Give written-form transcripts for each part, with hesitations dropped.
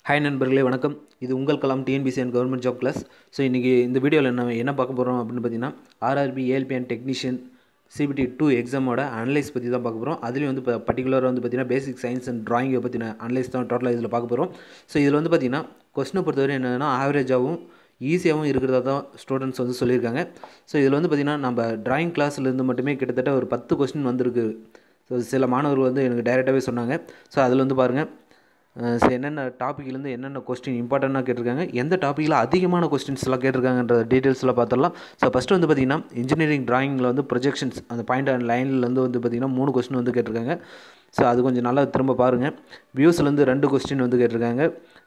Hi நண்பர்களே வணக்கம். இது உங்கள் Kalam TNPSC and government job class. So இன்றைக்கி இந்த வீடியோவில் நம்ம என்ன பார்க்க போகிறோம் அப்படின்னு பார்த்தீங்கன்னா RRB ALP and technician CBT 2 எக்ஸாமோட அனலைஸ் பற்றி தான் பார்க்க போகிறோம். அதுலேயும் வந்து இப்போ பர்டிகுலராக வந்து பார்த்தீங்கன்னா பேசிக் சயின்ஸ் அண்ட் ட்ராயிங்கை பற்றின அனலைஸ் தான் டோட்டலாக இதில் பார்க்க போகிறோம். ஸோ இதில் வந்து பார்த்தீங்கன்னா கொஸ்டினை பொறுத்தவரை என்னென்னா ஆவரேஜாகவும் ஈஸியாகவும் இருக்கிறதா தான் ஸ்டூடெண்ட்ஸ் வந்து சொல்லியிருக்காங்க. ஸோ இதில் வந்து பார்த்திங்கன்னா நம்ம ட்ராயிங் கிளாஸ்லேருந்து மட்டுமே கிட்டத்தட்ட ஒரு 10 கொஸ்டின் வந்திருக்கு. ஸோ சில மாணவர்கள் வந்து எனக்கு டைரெக்டாகவே சொன்னாங்க. ஸோ அதில் வந்து பாருங்கள் என்னென்ன டாப்பிக்லேருந்து என்னென்ன கொஸ்டின் இம்பார்ட்டண்ட்டாக கேட்டிருக்காங்க, எந்த டாப்பிக்கில் அதிகமான கொஸ்டின்ஸ்லாம் கேட்டிருக்காங்கன்ற டீட்டெயில்ஸ்லாம் பார்த்துடலாம். ஸோ ஃபஸ்ட்டு வந்து பார்த்திங்கன்னா இன்ஜினியரிங் ட்ராயிங்கில் வந்து ப்ரொஜெக்ஷன்ஸ் அந்த பாயிண்ட் அண்ட் லைன்லேருந்து வந்து பார்த்திங்கன்னா 3 கொஸ்டின் வந்து கேட்டிருக்காங்க. ஸோ அது கொஞ்சம் நல்லா திரும்ப பாருங்கள். வியூஸ்லேருந்து 2 கொஸ்டின் வந்து கேட்டிருக்காங்க.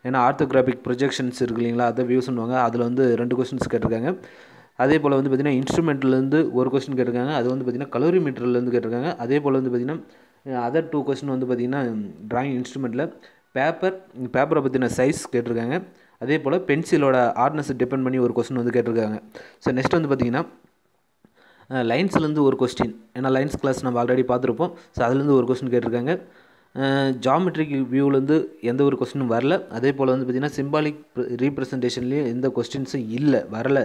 ஏன்னா ஆர்த்தோகிராஃபிக் ப்ரொஜெக்ஷன்ஸ் இருக்குது இல்லைங்களா, அதை வியூஸ்னுவாங்க. அதில் வந்து 2 கொஸ்டின்ஸ் கேட்டிருக்காங்க. அதே போல் வந்து பார்த்திங்கன்னா இன்ஸ்ட்ருமெண்ட்லேருந்து ஒரு கொஸ்டின் கேட்டிருக்காங்க. அது வந்து பார்த்திங்கன்னா கலோரிமீட்டர்லேருந்து கேட்டிருக்காங்க. அதே போல் வந்து பார்த்திங்கன்னா அதர் 2 கொஸ்டின் வந்து பார்த்திங்கன்னா ட்ராயிங் இன்ஸ்ட்ருமெண்ட்டில் பேப்பரை பற்றின சைஸ் கேட்டிருக்காங்க. அதே போல் பென்சிலோட ஹார்ட்னஸ் டிபெண்ட் பண்ணி ஒரு கொஸ்டின் வந்து கேட்டிருக்காங்க. ஸோ நெக்ஸ்ட் வந்து பார்த்திங்கன்னா லைன்ஸ்லேருந்து ஒரு கொஸ்டின், ஏன்னா லைன்ஸ் கிளாஸ் நம்ம ஆல்ரெடி பார்த்துருப்போம். ஸோ அதுலேருந்து ஒரு கொஸ்டின் கேட்டிருக்காங்க. ஜாமெட்ரிக் வியூவிலேருந்து எந்த ஒரு கொஸ்டினும் வரல. அதே போல் வந்து பார்த்திங்கன்னா சிம்பாலிக் ரீப்ரசன்டேஷன்லேயும் எந்த கொஸ்டின்ஸும் வரல.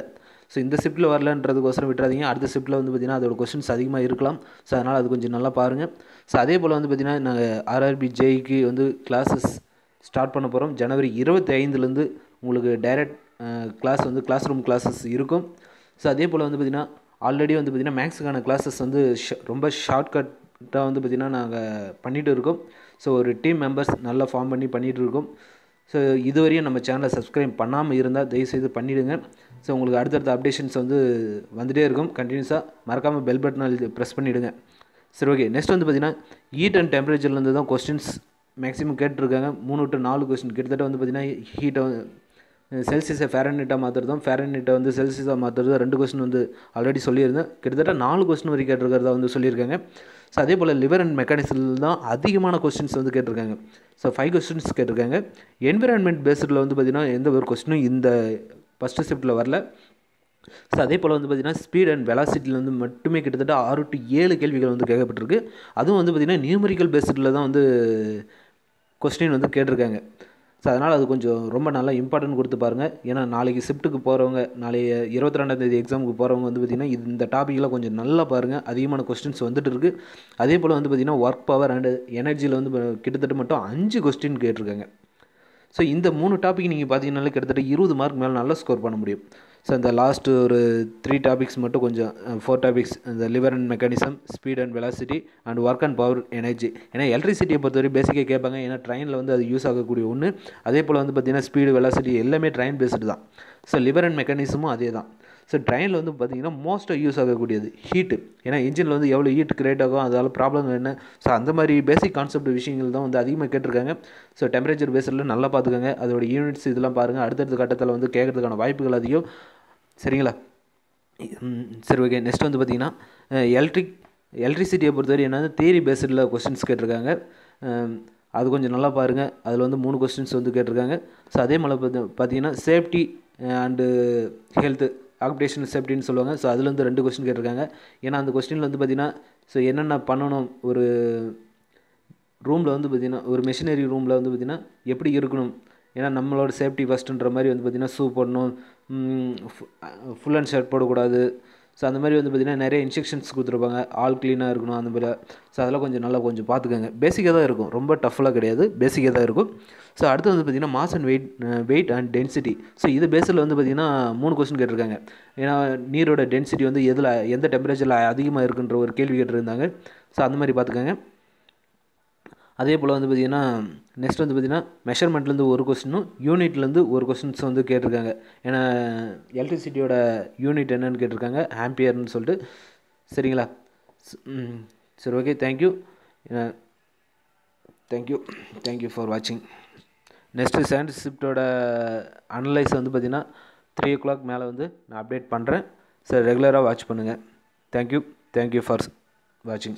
ஸோ இந்த ஷிஃப்ட்டில் வரலன்றதுக்கோசரம் விட்டுறாதீங்க. அடுத்த ஷிஃப்ட்டில் வந்து பார்த்திங்கன்னா அதோட கொஸ்டின்ஸ் அதிகமாக இருக்கலாம். ஸோ அதனால் அது கொஞ்சம் நல்லா பாருங்கள். ஸோ அதே போல் வந்து பார்த்திங்கன்னா நாங்கள் ஆர்ஆர்பி ஜேஇக்கு வந்து கிளாஸஸ் ஸ்டார்ட் பண்ண போகிறோம். ஜனவரி 25லேருந்து உங்களுக்கு டைரக்ட் கிளாஸ் ரூம் கிளாஸஸ் இருக்கும். ஸோ அதே போல் வந்து பார்த்திங்கன்னா ஆல்ரெடி வந்து பார்த்திங்கன்னா மேக்ஸுக்கான கிளாஸஸ் வந்து ரொம்ப ஷார்ட்கட்டாக வந்து பார்த்திங்கன்னா நாங்கள் பண்ணிகிட்டு இருக்கோம். ஸோ ஒரு டீம் மெம்பர்ஸ் நல்லா ஃபார்ம் பண்ணிகிட்டு இருக்கோம். ஸோ இதுவரையும் நம்ம சேனலை சப்ஸ்கிரைப் பண்ணாமல் இருந்தால் தயவுசெய்து பண்ணிவிடுங்க. ஸோ உங்களுக்கு அடுத்தடுத்த அப்டேஷன்ஸ் வந்து வந்துகிட்டே இருக்கும். கண்டினியூஸாக மறக்காமல் பெல் பட்டனை ப்ரெஸ் பண்ணிவிடுங்க. சரி, ஓகே. நெக்ஸ்ட் வந்து பார்த்திங்கன்னா ஹீட் அண்ட் டெம்பரேச்சர்லேருந்து தான் கொஸ்டின்ஸ் மேக்ஸிமம் கேட்டிருக்காங்க. 3 to 4 கொஸ்டின் கிட்டத்தட்ட வந்து பார்த்திங்கன்னா ஹீட்டை செல்சியஸை ஃபேரன்ஹீட்டாக மாற்றுறதும் ஃபேரன்ஹீட்டை வந்து செல்சியஸாக மாற்றுறதும் 2 கொஸ்டின் வந்து ஆல்ரெடி சொல்லியிருந்தேன். கிட்டத்தட்ட 4 கொஸ்டின் வரைக்கும் கேட்டிருக்கிறதா வந்து சொல்லியிருக்காங்க. ஸோ அதே போல் லிவர் அண்ட் மெக்கானிசம் தான் அதிகமான கொஸ்டின்ஸ் வந்து கேட்டிருக்காங்க. ஸோ 5 கொஸ்டின்ஸ் கேட்டிருக்காங்க. என்விரான்மெண்ட் பேஸ்டில் வந்து பார்த்திங்கன்னா எந்த ஒரு கொஸ்டினும் இந்த ஃபஸ்ட்டு ஷிஃப்ட்டில் வரல. ஸோ அதே போல் வந்து பார்த்திங்கன்னா ஸ்பீட் அண்ட் வெலாசிட்டியில் வந்து மட்டுமே கிட்டத்தட்ட 6 to 7 கேள்விகள் வந்து கேட்கப்பட்டிருக்கு. அதுவும் வந்து பார்த்திங்கன்னா நியூமரிக்கல் பேஸ்டில் தான் வந்து கொஸ்டின் வந்து கேட்டிருக்காங்க. ஸோ அதனால் அது கொஞ்சம் ரொம்ப நல்லா இம்பார்ட்டன்ட் கொடுத்து பாருங்கள். ஏன்னா நாளைக்கு ஷிஃப்ட்டுக்கு போகிறவங்க, நாளைக்கு 22ஆம் தேதி எக்ஸாமுக்கு போகிறவங்க வந்து பார்த்திங்கன்னா இந்த டாப்பிக்கில் கொஞ்சம் நல்லா பாருங்கள். அதிகமான கொஸ்டின்ஸ் வந்துட்டு இருக்குது. அதே போல் வந்து பார்த்திங்கன்னா ஒர்க் பவர் அண்டு எனர்ஜியில் வந்து கிட்டத்தட்ட மட்டும் 5 கொஸ்டின் கேட்டிருக்காங்க. ஸோ இந்த 3 டாபிக் நீங்கள் பார்த்தீங்கன்னாலே கிட்டத்தட்ட 20 மார்க் மேலே நல்லா ஸ்கோர் பண்ண முடியும். ஸோ இந்த லாஸ்ட்டு ஒரு 3 டாபிக்ஸ் மட்டும் கொஞ்சம் 4 டாபிக்ஸ், இந்த liver and mechanism, speed and velocity and work and power energy. ஏன்னா எலக்ட்ரிசிட்டியை பொறுத்தவரை பேசிக்காக கேட்பாங்க. ஏன்னா ட்ரெயினில் வந்து அது யூஸ் ஆகக்கூடிய ஒன்று. அதே போல் வந்து பார்த்திங்கன்னா ஸ்பீடு வெலாசிட்டி எல்லாமே ட்ரெயின் பேஸ்டு தான். ஸோ லிவர் அண்ட் மெக்கானிசமும் அதே தான். ஸோ ட்ரெயினில் வந்து பார்த்திங்கன்னா மோஸ்ட்டாக யூஸ் ஆகக்கூடியது ஹீட்டு. ஏன்னா இன்ஜினில் வந்து எவ்வளோ ஹீட் கிரியேட் ஆகும், அதால் ப்ராப்ளம் என்ன. ஸோ அந்த மாதிரி பேசிக் கான்செப்ட் விஷயங்கள் தான் வந்து அதிகமாக கேட்டிருக்காங்க. ஸோ டெம்பரேச்சர் பேஸில் நல்லா பார்த்துக்கோங்க. அதோட யூனிட்ஸ் இதெல்லாம் பாருங்கள். அடுத்தடுத்த கட்டத்தில் வந்து கேட்குறதுக்கான வாய்ப்புகள் அதிகம். சரிங்களா? சரி, ஓகே. நெக்ஸ்ட் வந்து பார்த்திங்கன்னா எலக்ட்ரிசிட்டியை பொறுத்தவரை என்னது தியரி பேஸ்டில் கொஸ்டின்ஸ் கேட்டிருக்காங்க. அது கொஞ்சம் நல்லா பாருங்கள். அதில் வந்து 3 கொஸ்டின்ஸ் வந்து கேட்டிருக்காங்க. ஸோ அதே மாதிரி பார்த்திங்கன்னா சேஃப்டி அண்டு ஹெல்த்து, ஆக்குபேஷனல் சேஃப்டின்னு சொல்லுவாங்க. ஸோ அதுலேருந்து 2 கொஸ்டின் கேட்டிருக்காங்க. ஏன்னா அந்த கொஸ்டினில் வந்து பார்த்திங்கன்னா ஸோ என்னென்ன பண்ணணும், ஒரு ரூமில் வந்து பார்த்திங்கன்னா ஒரு மெஷினரி ரூமில் வந்து பார்த்திங்கன்னா எப்படி இருக்கணும், ஏன்னா நம்மளோட சேஃப்டி ஃபஸ்ட்டுன்ற மாதிரி வந்து பார்த்திங்கன்னா ஷூ போடணும், ஃபுல் அண்ட் ஷர்ட் போடக்கூடாது. ஸோ அந்த மாதிரி வந்து பார்த்திங்கன்னா நிறைய இன்ஸ்ட்ரக்ஷன்ஸ் கொடுத்துருப்பாங்க. ஆல் க்ளீனாக இருக்கணும் அந்த மாதிரி. ஸோ அதெல்லாம் கொஞ்சம் பார்த்துக்கோங்க. பேசிக்காக தான் இருக்கும், ரொம்ப டஃப்லாம் கிடையாது, பேசிக்காக தான் இருக்கும். ஸோ அடுத்து வந்து பார்த்திங்கன்னா mass and weight and density. So இது பேஸில் வந்து பார்த்திங்கன்னா 3 கொஸ்டின் கேட்டிருக்காங்க. ஏன்னா நீரோட டென்சிட்டி வந்து எந்த டெம்பரேச்சரில் அதிகமாக இருக்குன்ற ஒரு கேள்வி கேட்டிருந்தாங்க. ஸோ அந்த மாதிரி பார்த்துக்கோங்க. அதே போல் வந்து பார்த்திங்கன்னா நெக்ஸ்ட் வந்து பார்த்திங்கன்னா மெஷர்மெண்ட்லேருந்து ஒரு கொஸ்டினும் யூனிட்லேருந்து ஒரு கொஸ்டின்ஸ் வந்து கேட்டிருக்காங்க. ஏன்னா எலக்ட்ரிசிட்டியோட யூனிட் என்னன்னு கேட்டிருக்காங்க, ஆம்பியர்னு சொல்லிட்டு. சரிங்களா? சரி, ஓகே. தேங்க்யூ ஃபார் வாட்சிங். நெக்ஸ்ட்டு செகண்ட் ஷிஃப்ட்டோட அனலைஸ் வந்து பார்த்திங்கன்னா 3 o'clock மேலே வந்து நான் அப்டேட் பண்ணுறேன். சரி, ரெகுலராக வாட்ச் பண்ணுங்கள். தேங்க்யூ ஃபார் வாட்சிங்.